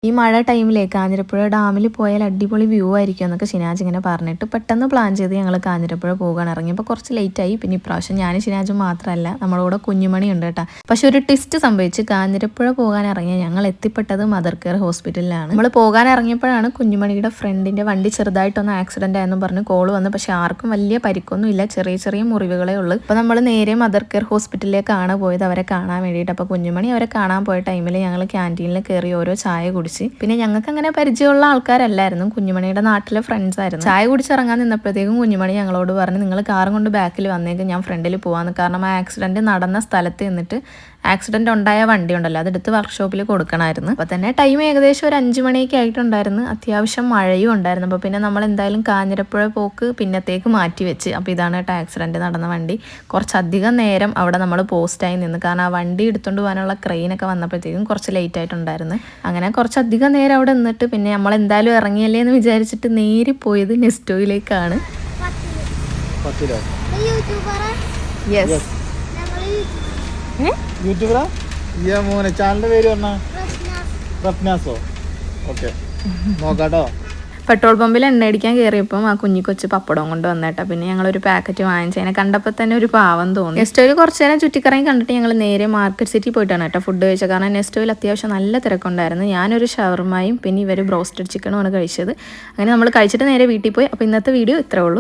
ഈ മഴ ടൈമിലേ കാഞ്ഞിരപ്പുഴ ഡാമിൽ പോയാൽ അടിപൊളി വ്യൂ ആയിരിക്കും എന്നൊക്കെ ഷിനാജ് ഇങ്ങനെ പറഞ്ഞിട്ട് പെട്ടെന്ന് പ്ലാൻ ചെയ്ത് ഞങ്ങൾ കാഞ്ഞിരപ്പുഴ പോകാൻ ഇറങ്ങിയപ്പോൾ കുറച്ച് ലേറ്റായി. പിന്നെ ഇപ്രാവശ്യം ഞാനും ഷിനാജും മാത്രമല്ല നമ്മളോട് കുഞ്ഞുമണി ഉണ്ട് കേട്ടോ. പക്ഷെ ഒരു ട്വിസ്റ്റ് സംഭവിച്ച് കാഞ്ഞിരപ്പുഴ പോകാൻ ഇറങ്ങിയ ഞങ്ങൾ എത്തിപ്പെട്ടത് മദർ കെയർ ഹോസ്പിറ്റലിലാണ്. നമ്മൾ പോകാൻ ഇറങ്ങിയപ്പോഴാണ് കുഞ്ഞുമണിയുടെ ഫ്രണ്ടിന്റെ വണ്ടി ചെറുതായിട്ടൊന്ന് ആക്സിഡന്റ് ആയെന്നും പറഞ്ഞ് കോള് വന്ന്. പക്ഷെ ആർക്കും വലിയ പരിക്കൊന്നും ഇല്ല, ചെറിയ ചെറിയ മുറിവുകളേ ഉള്ളൂ. അപ്പോൾ നമ്മൾ നേരെ മദർ കെയർ ഹോസ്പിറ്റലിലേക്കാണ് പോയത് അവരെ കാണാൻ വേണ്ടിയിട്ട്. അപ്പോൾ കുഞ്ഞുമണി അവരെ കാണാൻ പോയ ടൈമിൽ ഞങ്ങൾ ക്യാൻറ്റീനിൽ കയറി ഓരോ ചായ കുടിച്ച്. പിന്നെ ഞങ്ങൾക്ക് അങ്ങനെ പരിചയമുള്ള ആൾക്കാരല്ലായിരുന്നു, കുഞ്ഞുമണിയുടെ നാട്ടിലെ ഫ്രണ്ട്സ് ആയിരുന്നു. ചായ കുടിച്ചിറങ്ങാൻ നിന്നപ്പോഴത്തേക്കും കുഞ്ഞുമണി ഞങ്ങളോട് പറഞ്ഞു, നിങ്ങൾ കാറും കൊണ്ട് ബാക്കിൽ വന്നേക്ക്, ഞാൻ ഫ്രണ്ടിൽ പോകാമെന്ന്. കാരണം ആ ആക്സിഡന്റ് നടന്ന സ്ഥലത്ത് നിന്നിട്ട് ആക്സിഡന്റ് ഉണ്ടായ വണ്ടി ഉണ്ടല്ലോ അതെടുത്ത് വർക്ക്ഷോപ്പിൽ കൊടുക്കണമായിരുന്നു. അപ്പോൾ തന്നെ ടൈം ഏകദേശം ഒരു 5 മണിയൊക്കെ ആയിട്ടുണ്ടായിരുന്നു. അത്യാവശ്യം മഴയും ഉണ്ടായിരുന്നു. അപ്പോൾ പിന്നെ നമ്മൾ എന്തായാലും കാഞ്ഞിരപ്പുഴ പോക്ക് പിന്നത്തേക്ക് മാറ്റി വെച്ച്. അപ്പോൾ ഇതാണ് കേട്ടോ ആക്സിഡന്റ് നടന്ന വണ്ടി. കുറച്ചധികം നേരം അവിടെ നമ്മൾ പോസ്റ്റായി നിന്ന്, കാരണം ആ വണ്ടി എടുത്തുകൊണ്ട് പോകാനുള്ള ക്രെയിനൊക്കെ വന്നപ്പോഴത്തേക്കും കുറച്ച് ലേറ്റ് ആയിട്ടുണ്ടായിരുന്നു. അങ്ങനെ കുറച്ചധികം നേരം അവിടെ നിന്നിട്ട് പിന്നെ നമ്മൾ എന്തായാലും ഇറങ്ങിയല്ലേ എന്ന് വിചാരിച്ചിട്ട് നേരെ പോയത് നെസ്റ്റോയിലേക്കാണ്. യൂട്യൂബറാ മോനെ ചാനലിന്റെ പേര് പറഞ്ഞാ റഫ്നാസോ. ഓക്കെ നോക്കാട്ടോ. പെട്രോൾ പമ്പിൽ എണ്ണ അടിക്കാൻ കയറിയപ്പം ആ കുഞ്ഞിക്കൊച്ച് പപ്പടം കൊണ്ട് വന്നേട്ടാ. പിന്നെ ഞങ്ങളൊരു പാക്കറ്റ് വാങ്ങിച്ചതിനെ കണ്ടപ്പോൾ തന്നെ ഒരു പാവം തോന്നി. നെസ്റ്റോയിൽ കുറച്ച് നേരം ചുറ്റിക്കറങ്ങി കണ്ടിട്ട് ഞങ്ങൾ നേരെ മാർക്കറ്റ് സിറ്റി പോയിട്ടാണ് കേട്ടോ ഫുഡ് കഴിച്ചത്. കാരണം നെസ്റ്റോയിൽ അത്യാവശ്യം നല്ല തിരക്കുണ്ടായിരുന്നു. ഞാനൊരു ഷവർമയും പിന്നെ ഇവർ ബ്രോസ്റ്റഡ് ചിക്കനുമാണ് കഴിച്ചത്. അങ്ങനെ നമ്മൾ കഴിച്ചിട്ട് നേരെ വീട്ടിൽ പോയി. അപ്പോൾ ഇന്നത്തെ വീഡിയോ ഇത്രേ ഉള്ളൂ.